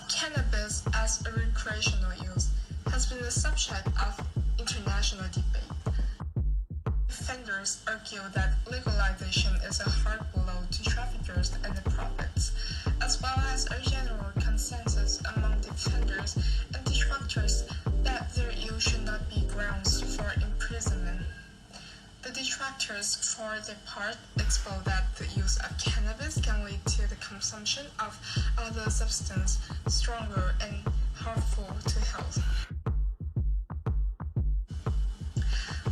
Cannabis as a recreational use has been the subject of international debate. Defenders argue that legalization is a hard blow to traffickers and the profits, as well as a general consensus among defenders and detractors that their use should not be grounds for imprisonment. The detractors, for their part, explore that the use of cannabis can lead to the consumption of other substances stronger and harmful to health.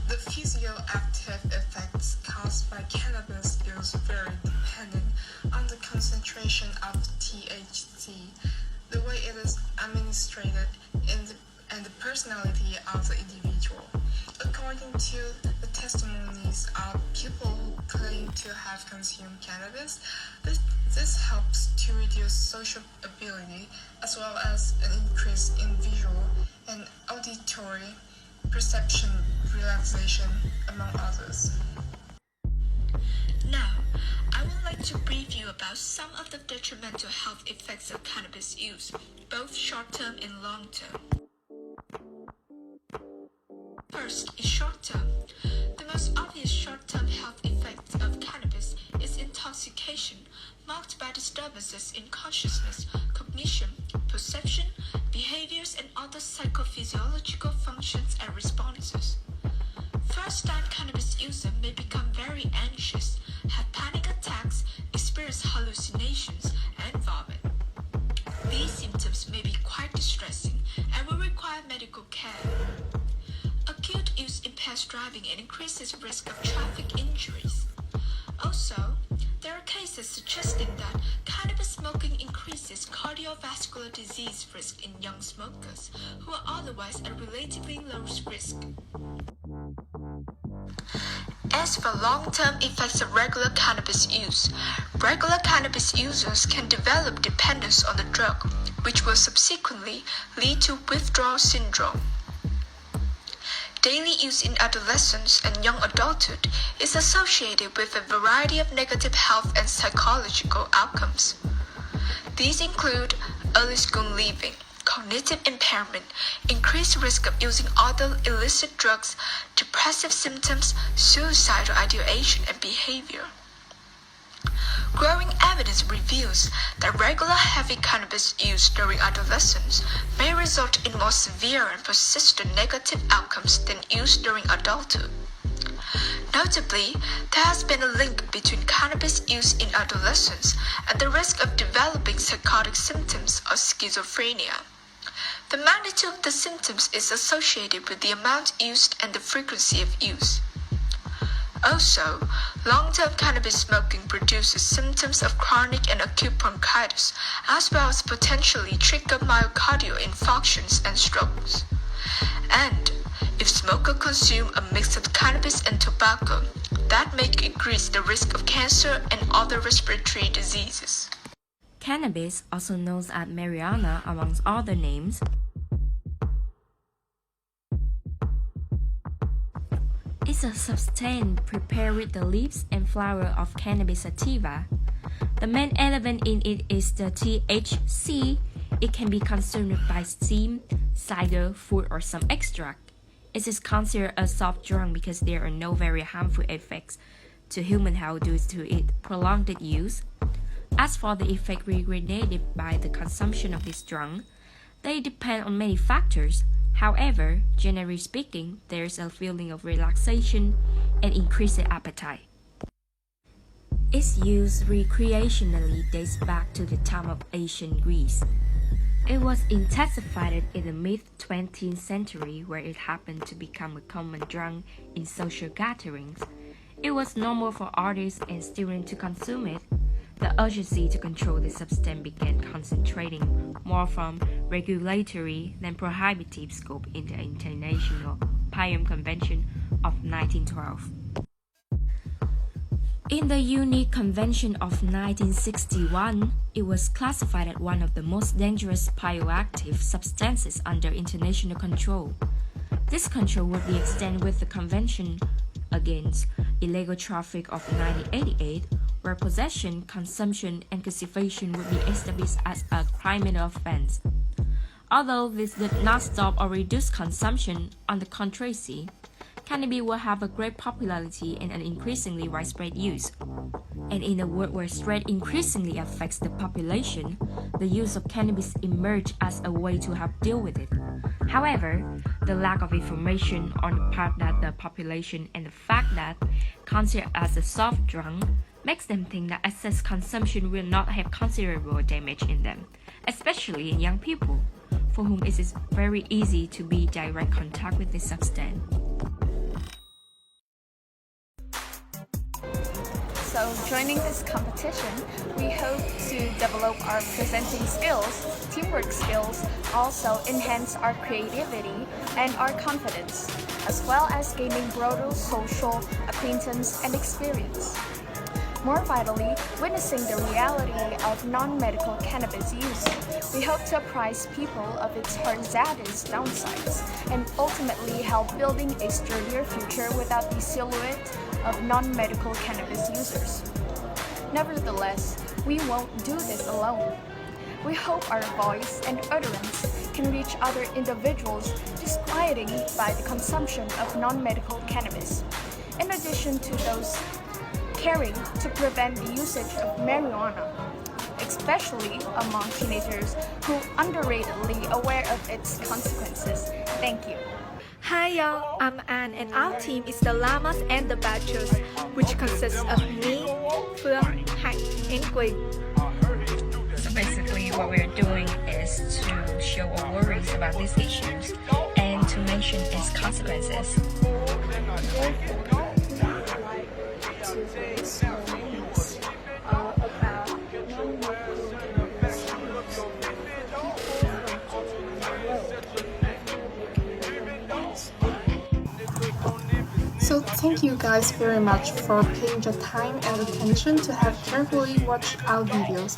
The physioactive effects caused by cannabis use vary depending on the concentration of THC, the way it is administered, and the personality of the individual. According to the testimonies of people who claim to have consumed cannabis, this helps to reduce social ability as well as an increase in visual and auditory perception relaxation, among others. Now, I would like to brief you about some of the detrimental health effects of cannabis use, both short-term and long-term. First is short-term. The most obvious short-term health effect of cannabis is intoxication, marked by disturbances in consciousness, cognition, perception, behaviors, and other psychophysiological functions and responses. First-time cannabis user may become very anxious, have panic attacks, experience hallucinations, and vomit. These symptoms may be quite distressing and will require medical care. Acute use impairs driving and increases risk of traffic injuries. Also, there are cases suggesting that cannabis smoking increases cardiovascular disease risk in young smokers who are otherwise at relatively low risk. As for long-term effects of regular cannabis use, regular cannabis users can develop dependence on the drug, which will subsequently lead to withdrawal syndrome. Daily use in adolescence and young adulthood is associated with a variety of negative health and psychological outcomes. These include early school leaving, cognitive impairment, increased risk of using other illicit drugs, depressive symptoms, suicidal ideation, and behavior. Growing evidence reveals that regular heavy cannabis use during adolescence may result in more severe and persistent negative outcomes than use during adulthood. Notably, there has been a link between cannabis use in adolescence and the risk of developing psychotic symptoms or schizophrenia. The magnitude of the symptoms is associated with the amount used and the frequency of use. Also, long-term cannabis smoking produces symptoms of chronic and acute bronchitis, as well as potentially trigger myocardial infarctions and strokes. And if smokers consume a mix of cannabis and tobacco, that may increase the risk of cancer and other respiratory diseases. Cannabis, also known as marijuana amongst other names, is a substance prepared with the leaves and flower of Cannabis sativa. The main element in it is the THC. It can be consumed by steam, cider, food, or some extract. It is considered a soft drug because there are no very harmful effects to human health due to its prolonged use. As for the effect generated by the consumption of this drug, they depend on many factors. However, generally speaking, there is a feeling of relaxation and increased appetite. Its use recreationally dates back to the time of ancient Greece. It was intensified in the mid-20th century, where it happened to become a common drug in social gatherings. It was normal for artists and students to consume it. The urgency to control the substance began concentrating more from regulatory than prohibitive scope in the International Opium Convention of 1912. In the Unique Convention of 1961, it was classified as one of the most dangerous bioactive substances under international control. This control would be extended with the Convention Against Illegal Traffic of 1988, where possession, consumption, and cultivation would be established as a criminal offense. Although this did not stop or reduce consumption, on the contrary, cannabis will have a great popularity and an increasingly widespread use. And in a world where stress increasingly affects the population, the use of cannabis emerged as a way to help deal with it. However, the lack of information on the part that the population and the fact that considered as a soft drug makes them think that excess consumption will not have considerable damage in them, especially in young people, for whom it is very easy to be in direct contact with this substance. So joining this competition, we hope to develop our presenting skills, teamwork skills, also enhance our creativity and our confidence, as well as gaining broader social acquaintance and experience. More vitally, witnessing the reality of non-medical cannabis use, we hope to apprise people of its hazardous downsides and ultimately help building a sturdier future without the silhouette of non-medical cannabis users. Nevertheless, we won't do this alone. We hope our voice and utterance can reach other individuals disquieting by the consumption of non-medical cannabis, in addition to those caring to prevent the usage of marijuana, especially among teenagers who are underratedly aware of its consequences. Thank you. Hi y'all, I'm Anne and our team is the Llamas and the Badgers, which consists of me, Phương, Hạnh, and Quỳnh. So basically what we're doing is to show our worries about these issues and to mention its consequences. So thank you guys very much for paying your time and attention to have carefully watched our videos.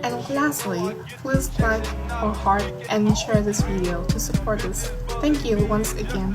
And lastly, please like our heart and share this video to support us. Thank you once again.